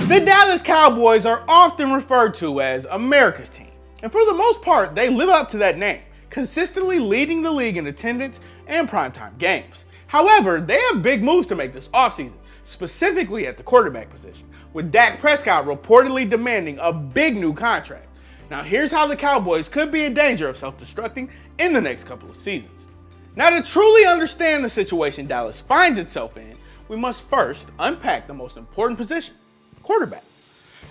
The Dallas Cowboys are often referred to as America's team, and for the most part, they live up to that name, consistently leading the league in attendance and primetime games. However, they have big moves to make this offseason, specifically at the quarterback position, with Dak Prescott reportedly demanding a big new contract. Now here's how the Cowboys could be in danger of self-destructing in the next couple of seasons. Now to truly understand the situation Dallas finds itself in, we must first unpack the most important position, quarterback.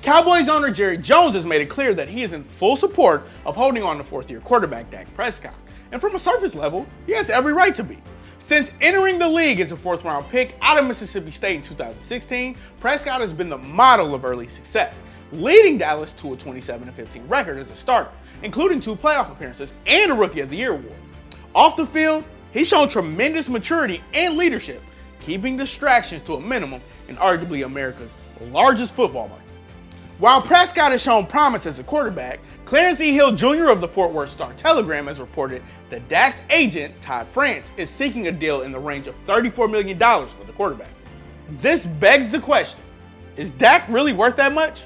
Cowboys owner Jerry Jones has made it clear that he is in full support of holding on to fourth-year quarterback Dak Prescott, and from a surface level, he has every right to be. Since entering the league as a fourth-round pick out of Mississippi State in 2016, Prescott has been the model of early success, leading Dallas to a 27-15 record as a starter, including 2 playoff appearances and a Rookie of the Year award. Off the field, he's shown tremendous maturity and leadership, keeping distractions to a minimum in arguably America's largest football market. While Prescott has shown promise as a quarterback, Clarence E. Hill Jr. of the Fort Worth Star-Telegram has reported that Dak's agent, Todd France, is seeking a deal in the range of $34 million for the quarterback. This begs the question, is Dak really worth that much?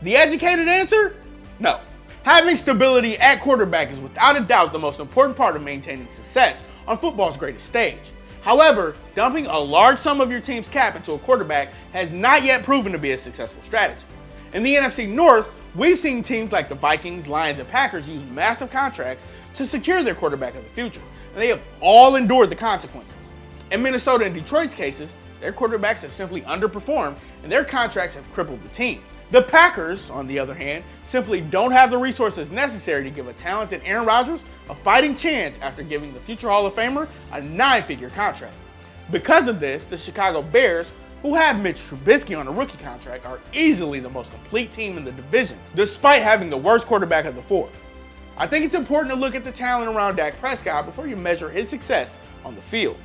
The educated answer? No. Having stability at quarterback is without a doubt the most important part of maintaining success on football's greatest stage. However, dumping a large sum of your team's cap into a quarterback has not yet proven to be a successful strategy. In the NFC North, we've seen teams like the Vikings, Lions, and Packers use massive contracts to secure their quarterback of the future, and they have all endured the consequences. In Minnesota and Detroit's cases, their quarterbacks have simply underperformed, and their contracts have crippled the team. The Packers, on the other hand, simply don't have the resources necessary to give a talented Aaron Rodgers a fighting chance after giving the future Hall of Famer a 9-figure contract. Because of this, the Chicago Bears, who have Mitch Trubisky on a rookie contract, are easily the most complete team in the division, despite having the worst quarterback of the 4. I think it's important to look at the talent around Dak Prescott before you measure his success on the field.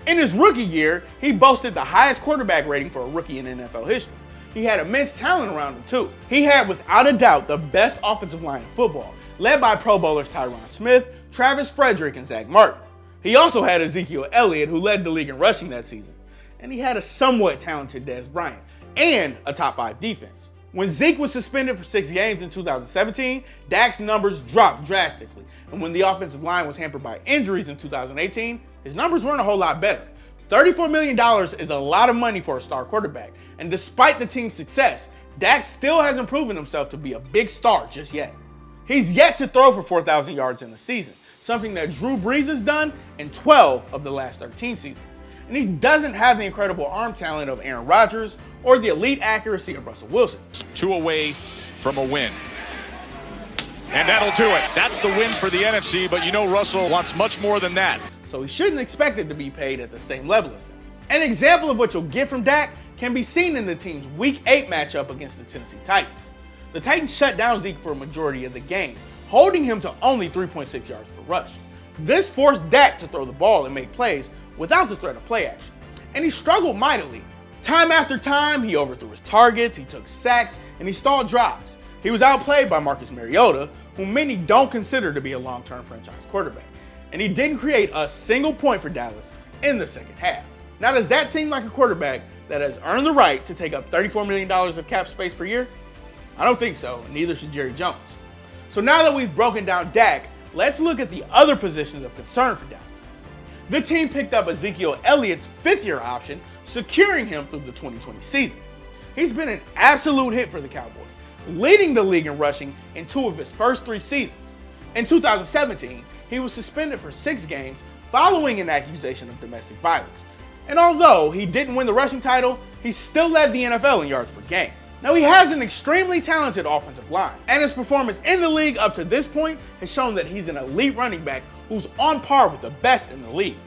In his rookie year, he boasted the highest quarterback rating for a rookie in NFL history. He had immense talent around him too. He had without a doubt the best offensive line in football, led by Pro Bowlers Tyron Smith, Travis Frederick, and Zach Martin. He also had Ezekiel Elliott, who led the league in rushing that season. And he had a somewhat talented Dez Bryant, and a top 5 defense. When Zeke was suspended for 6 games in 2017, Dak's numbers dropped drastically, and when the offensive line was hampered by injuries in 2018, his numbers weren't a whole lot better. $34 million is a lot of money for a star quarterback, and despite the team's success, Dak still hasn't proven himself to be a big star just yet. He's yet to throw for 4,000 yards in the season, something that Drew Brees has done in 12 of the last 13 seasons. And he doesn't have the incredible arm talent of Aaron Rodgers or the elite accuracy of Russell Wilson. 2 away from a win. And that'll do it. That's the win for the NFC, but you know Russell wants much more than that. So he shouldn't expect it to be paid at the same level as them. An example of what you'll get from Dak can be seen in the team's Week 8 matchup against the Tennessee Titans. The Titans shut down Zeke for a majority of the game, holding him to only 3.6 yards per rush. This forced Dak to throw the ball and make plays without the threat of play action, and he struggled mightily. Time after time, he overthrew his targets, he took sacks, and he stalled drives. He was outplayed by Marcus Mariota, whom many don't consider to be a long-term franchise quarterback, and he didn't create a single point for Dallas in the second half. Now, does that seem like a quarterback that has earned the right to take up $34 million of cap space per year? I don't think so, and neither should Jerry Jones. So now that we've broken down Dak, let's look at the other positions of concern for Dallas. The team picked up Ezekiel Elliott's 5th-year option, securing him through the 2020 season. He's been an absolute hit for the Cowboys, leading the league in rushing in 2 of his first 3 seasons. In 2017, he was suspended for 6 games following an accusation of domestic violence. And although he didn't win the rushing title, he still led the NFL in yards per game. Now, he has an extremely talented offensive line, and his performance in the league up to this point has shown that he's an elite running back who's on par with the best in the league.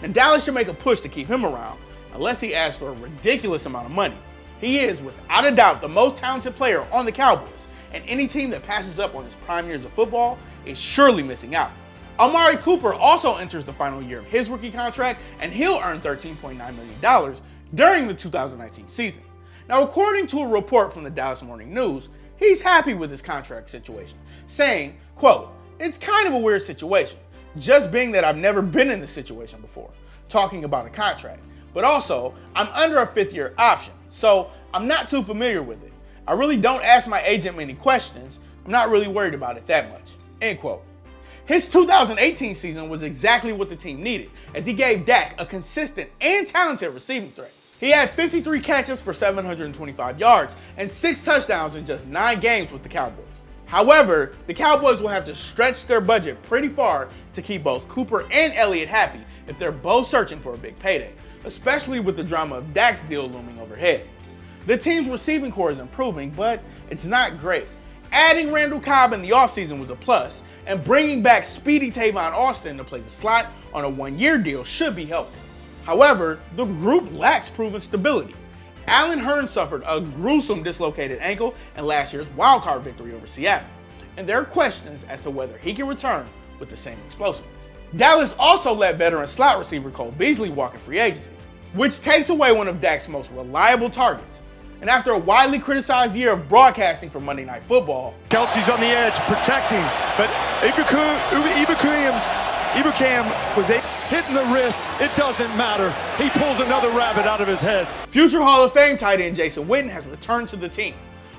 And Dallas should make a push to keep him around, unless he asks for a ridiculous amount of money. He is, without a doubt, the most talented player on the Cowboys, and any team that passes up on his prime years of football is surely missing out. Amari Cooper also enters the final year of his rookie contract, and he'll earn $13.9 million during the 2019 season. Now, according to a report from the Dallas Morning News, he's happy with his contract situation, saying, quote, "It's kind of a weird situation, just being that I've never been in this situation before, talking about a contract, but also I'm under a 5th-year option, so I'm not too familiar with it. I really don't ask my agent many questions. I'm not really worried about it that much. End quote. His 2018 season was exactly what the team needed, as he gave Dak a consistent and talented receiving threat. He had 53 catches for 725 yards and 6 touchdowns in just 9 games with the Cowboys. However, the Cowboys will have to stretch their budget pretty far to keep both Cooper and Elliott happy if they're both searching for a big payday, especially with the drama of Dak's deal looming overhead. The team's receiving core is improving, but it's not great. Adding Randall Cobb in the offseason was a plus, and bringing back speedy Tavon Austin to play the slot on a 1-year deal should be helpful. However, the group lacks proven stability. Allen Hurns suffered a gruesome dislocated ankle in last year's wildcard victory over Seattle, and there are questions as to whether he can return with the same explosiveness. Dallas also let veteran slot receiver Cole Beasley walk in free agency, which takes away one of Dak's most reliable targets. And after a widely criticized year of broadcasting for Monday Night Football, Kelsey's on the edge, protecting, but Ibukam was hitting the wrist. It doesn't matter. He pulls another rabbit out of his head. Future Hall of Fame tight end Jason Witten has returned to the team.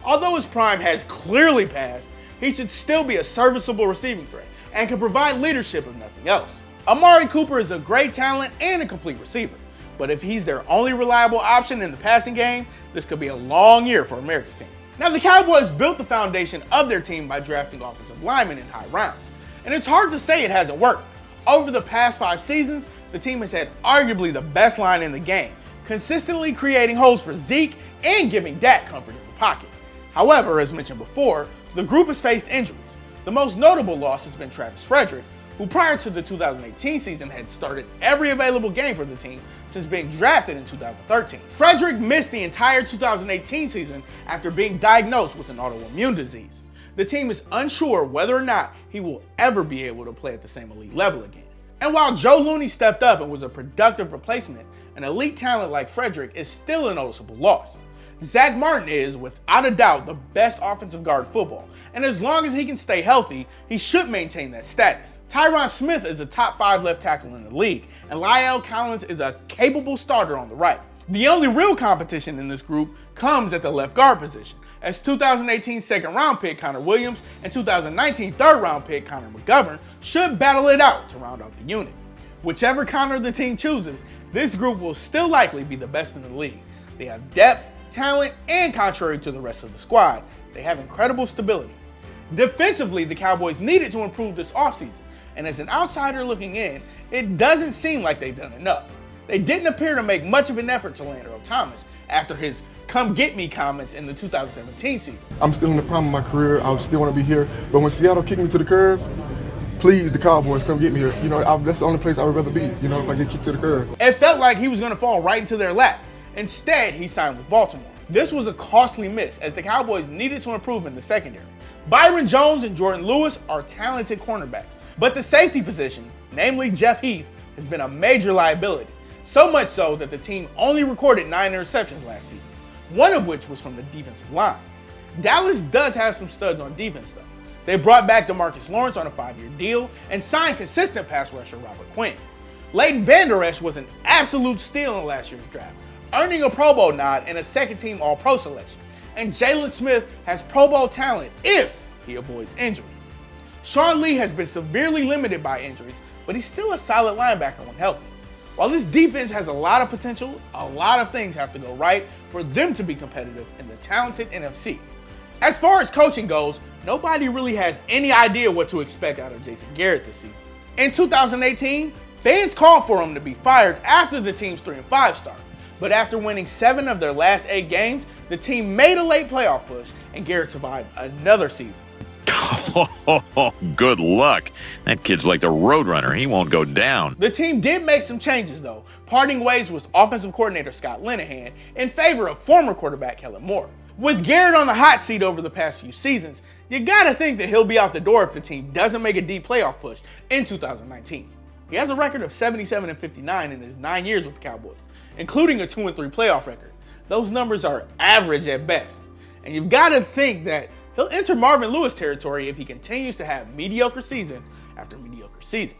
Although his prime has clearly passed, he should still be a serviceable receiving threat and can provide leadership if nothing else. Amari Cooper is a great talent and a complete receiver, but if he's their only reliable option in the passing game, this could be a long year for America's team. Now, the Cowboys built the foundation of their team by drafting offensive linemen in high rounds, and it's hard to say it hasn't worked. Over the past 5 seasons, the team has had arguably the best line in the game, consistently creating holes for Zeke and giving Dak comfort in the pocket. However, as mentioned before, the group has faced injuries. The most notable loss has been Travis Frederick, who prior to the 2018 season had started every available game for the team since being drafted in 2013. Frederick missed the entire 2018 season after being diagnosed with an autoimmune disease. The team is unsure whether or not he will ever be able to play at the same elite level again. And while Joe Looney stepped up and was a productive replacement, an elite talent like Frederick is still a noticeable loss. Zach Martin is, without a doubt, the best offensive guard in football, and as long as he can stay healthy, he should maintain that status. Tyron Smith is a top 5 left tackle in the league, and Lyle Collins is a capable starter on the right. The only real competition in this group comes at the left guard position, as 2018 second-round pick Connor Williams and 2019 third-round pick Connor McGovern should battle it out to round out the unit. Whichever Connor the team chooses, this group will still likely be the best in the league. They have depth, talent, and contrary to the rest of the squad, they have incredible stability. Defensively, the Cowboys needed to improve this offseason, and as an outsider looking in, it doesn't seem like they've done enough. They didn't appear to make much of an effort to land Earl Thomas after his "come get me" comments in the 2017 season. I'm still in the prime of my career. I still want to be here, but when Seattle kicked me to the curb, please, the Cowboys, come get me here. You know, that's the only place I would rather be, you know, if I get kicked to the curb. It felt like he was going to fall right into their lap. Instead, he signed with Baltimore. This was a costly miss, as the Cowboys needed to improve in the secondary. Byron Jones and Jordan Lewis are talented cornerbacks, but the safety position, namely Jeff Heath, has been a major liability. So much so that the team only recorded 9 interceptions last season, one of which was from the defensive line. Dallas does have some studs on defense though. They brought back DeMarcus Lawrence on a 5-year deal and signed consistent pass rusher Robert Quinn. Leighton Vander Esch was an absolute steal in last year's draft, earning a Pro Bowl nod and a second-team All-Pro selection. And Jalen Smith has Pro Bowl talent if he avoids injuries. Sean Lee has been severely limited by injuries, but he's still a solid linebacker when healthy. While this defense has a lot of potential, a lot of things have to go right for them to be competitive in the talented NFC. As far as coaching goes, nobody really has any idea what to expect out of Jason Garrett this season. In 2018, fans called for him to be fired after the team's 3-5 start. But after winning 7 of their last 8 games, the team made a late playoff push, and Garrett survived another season. Good luck. That kid's like the Roadrunner. He won't go down. The team did make some changes, though, parting ways with offensive coordinator Scott Linehan in favor of former quarterback Kellen Moore. With Garrett on the hot seat over the past few seasons, you gotta think that he'll be out the door if the team doesn't make a deep playoff push in 2019. He has a record of 77-59 in his 9 years with the Cowboys, including a 2-3 playoff record. Those numbers are average at best. And you've got to think that he'll enter Marvin Lewis territory if he continues to have mediocre season after mediocre season.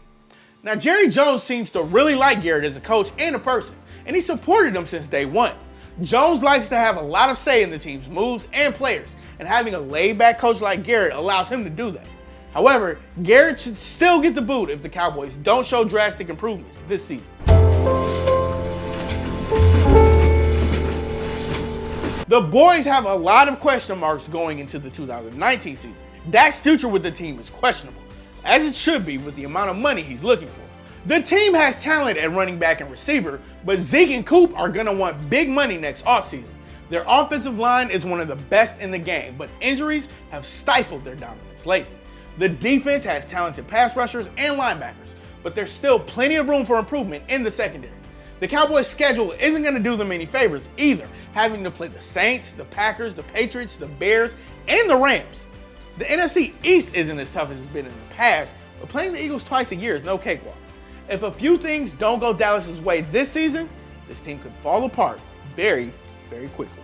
Now, Jerry Jones seems to really like Garrett as a coach and a person, and he supported him since day one. Jones likes to have a lot of say in the team's moves and players, and having a laid-back coach like Garrett allows him to do that. However, Garrett should still get the boot if the Cowboys don't show drastic improvements this season. The boys have a lot of question marks going into the 2019 season. Dak's future with the team is questionable, as it should be with the amount of money he's looking for. The team has talent at running back and receiver, but Zeke and Cooper are going to want big money next offseason. Their offensive line is one of the best in the game, but injuries have stifled their dominance lately. The defense has talented pass rushers and linebackers, but there's still plenty of room for improvement in the secondary. The Cowboys' schedule isn't going to do them any favors either, having to play the Saints, the Packers, the Patriots, the Bears, and the Rams. The NFC East isn't as tough as it's been in the past, but playing the Eagles twice a year is no cakewalk. If a few things don't go Dallas's way this season, this team could fall apart very, very quickly.